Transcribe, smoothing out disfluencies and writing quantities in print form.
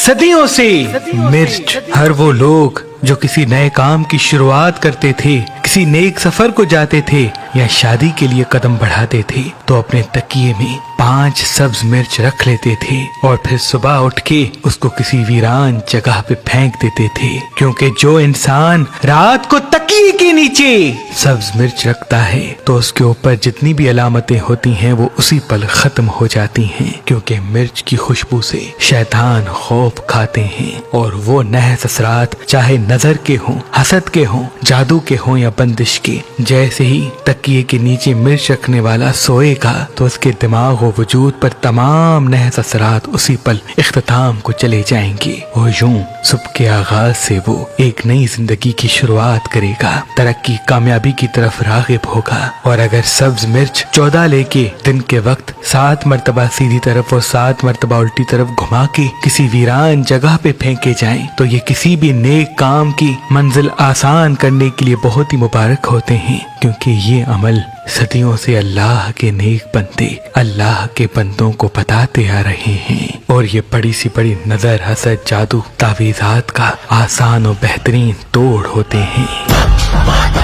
صدیوں سے مرچ ہر وہ لوگ جو کسی نئے کام کی شروعات کرتے تھے، کسی نیک سفر کو جاتے تھے یا شادی کے لیے قدم بڑھاتے تھے تو اپنے تکیے میں 5 سبز مرچ رکھ لیتے تھے اور پھر صبح اٹھ کے اس کو کسی ویران جگہ پہ پھینک دیتے تھے، کیونکہ جو انسان رات کو تکیے کے نیچے سبز مرچ رکھتا ہے تو اس کے اوپر جتنی بھی علامتیں ہوتی ہیں وہ اسی پل ختم ہو جاتی ہیں، کیونکہ مرچ کی خوشبو سے شیطان خوف کھاتے ہیں اور وہ نحس اثرات چاہے نظر کے ہوں، حسد کے ہوں، جادو کے ہوں یا بندش کے، جیسے ہی تکیے کے نیچے مرچ رکھنے والا سوئے گا تو اس کے دماغ و وجود پر تمام نحس اثرات اسی پل اختتام کو چلے جائیں گے، اور یوں صبح کے آغاز سے وہ ایک نئی زندگی کی شروعات کرے گا، ترقی کامیابی کی طرف راغب ہوگا۔ اور اگر سبز مرچ 14 لے کے دن کے وقت 7 مرتبہ سیدھی طرف اور 7 مرتبہ الٹی طرف گھما کے کسی ویران جگہ پہ پھینکے جائیں تو یہ کسی بھی نیک کام کی منزل آسان کرنے کے لیے بہت ہی مبارک ہوتے ہیں، کیونکہ یہ عمل صدیوں سے اللہ کے نیک بندے اللہ کے بندوں کو بتاتے آ رہے ہیں، اور یہ بڑی سی بڑی نظر، حسد، جادو، تعویذات کا آسان و بہترین توڑ ہوتے ہیں۔